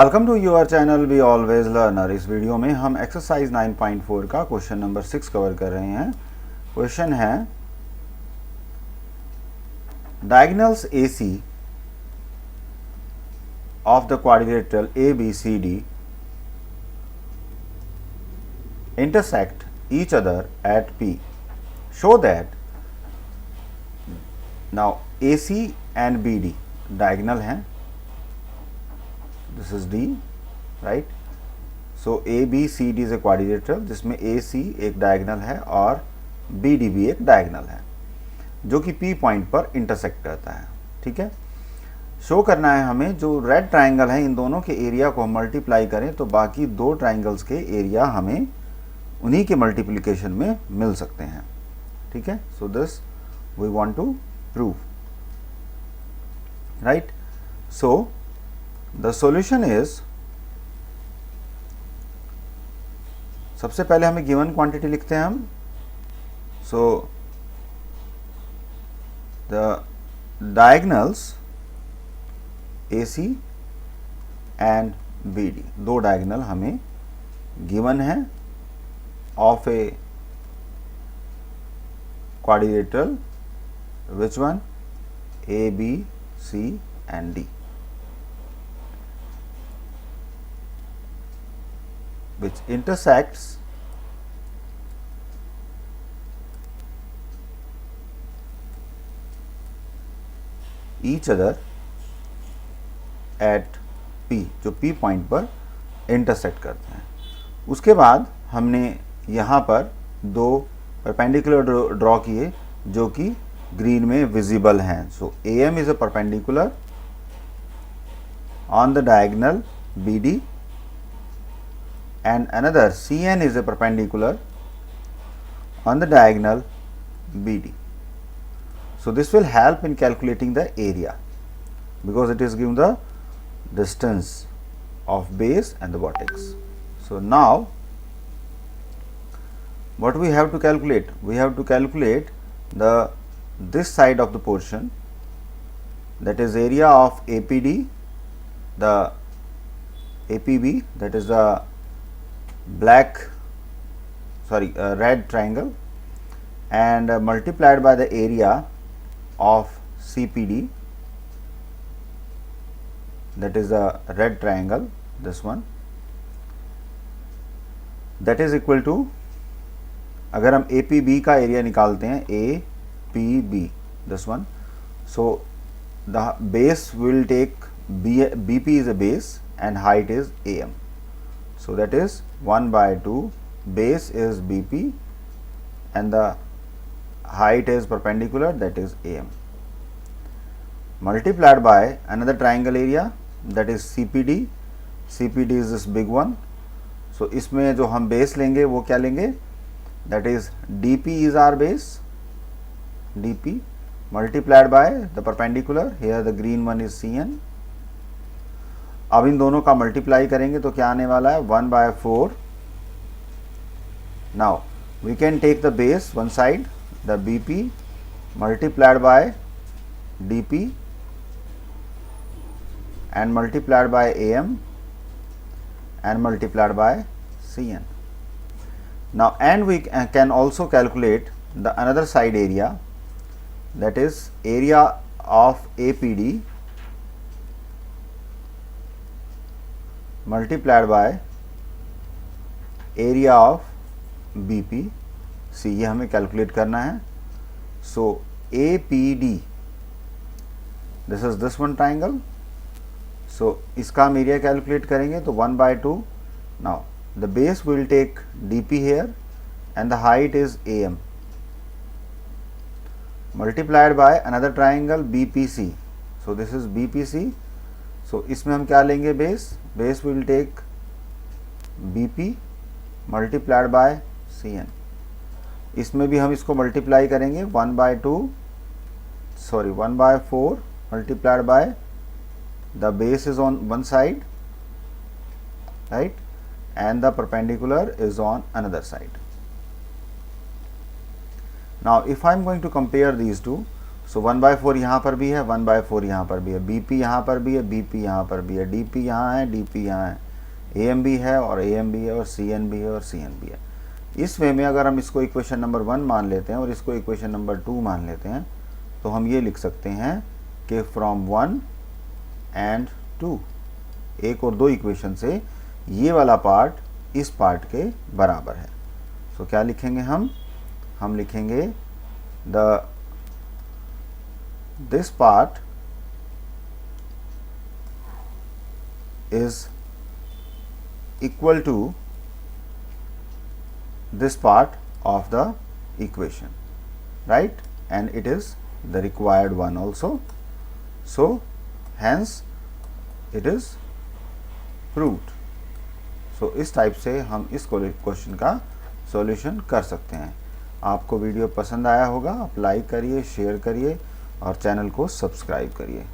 Welcome to your channel we always learner. इस वीडियो में हम एक्सरसाइज 9.4 का क्वेश्चन नंबर 6 कवर कर रहे हैं। क्वेश्चन है diagonals AC of the quadrilateral ABCD intersect each other at P. Show that now AC and BD diagonal हैं. This is D, right? So ABCD is a quadrilateral जिसमें AC एक diagonal है और BD भी एक diagonal है जो कि P पॉइंट पर इंटरसेक्ट करता है। ठीक है, शो करना है हमें जो रेड ट्राइंगल है इन दोनों के एरिया को हम मल्टीप्लाई करें तो बाकी दो ट्राइंगल्स के एरिया हमें उन्हीं के मल्टीप्लिकेशन में मिल सकते हैं। ठीक है, so this we want to prove, right? So the solution is, सबसे पहले हमें गिवन क्वांटिटी लिखते हैं हम। So the diagonals AC and BD, दो डायगोनल हमें गिवन है of a quadrilateral, which one? A, B, C and D, which intersects each other at P, जो P पॉइंट पर इंटरसेक्ट करते हैं। उसके बाद हमने यहाँ पर दो परपेंडिकुलर ड्रॉ किए जो कि ग्रीन में विजिबल हैं। सो AM is a perpendicular on the diagonal BD and another CN is a perpendicular on the diagonal BD. So this will help in calculating the area because it is giving the distance of base and the vertex. So now what we have to calculate? We have to calculate this side of the portion, that is area of APD, the APB, that is the red triangle, and multiplied by the area of CPD, that is the red triangle, this one, that is equal to, अगर हम APB का area निकालते हैं APB, this one, so the base will take BP is a base and height is AM, so that is 1 by 2, base is BP and the height is perpendicular, that is AM, multiplied by another triangle area, that is CPD. CPD is this big one. So इसमें जो हम base लेंगे वो क्या लेंगे? That is DP is our base, DP multiplied by the perpendicular, here the green one is CN. अब इन दोनों का मल्टीप्लाई करेंगे तो क्या आने वाला है? 1 by 4. Now we can take the base one side, the BP multiplied by DP and multiplied by AM and multiplied by CN. Now and we can also calculate the another side area, that is area of APD multiplied by area of BP. सी ये हमें calculate करना है। So APD, this is this one triangle, so इसका हम area calculate करेंगे तो 1 by 2. Now the base will take DP here and the height is AM multiplied by another triangle BPC. So this is BPC. So इसमें हम क्या लेंगे? base will take BP multiplied by CN. इसमें भी हम इसको मल्टीप्लाई करेंगे 1 by 4 multiplied by the base is on one side, right, and the perpendicular is on another side. Now if I am going to compare these two, सो 1/4 यहाँ पर भी है, 1/4 यहाँ पर भी है, BP यहाँ पर भी है, BP यहाँ पर भी है, DP यहाँ है, DP यहाँ है, AM भी है और AM भी है और CN भी है और CN भी है। इस वे में अगर हम इसको इक्वेशन नंबर 1 मान लेते हैं और इसको इक्वेशन नंबर 2 मान लेते हैं तो हम ये लिख सकते हैं कि फ्रॉम 1 एंड 2, 1 और 2 इक्वेशन से ये वाला पार्ट इस पार्ट के बराबर है। सो क्या लिखेंगे हम लिखेंगे this part is equal to this part of the equation, right, and it is the required one also, so hence it is proved। so इस टाइप से हम इस क्वेश्चन का सॉल्यूशन कर सकते हैं। आपको वीडियो पसंद आया होगा, आप लाइक करिए, शेयर करिए और चैनल को सब्सक्राइब करिए।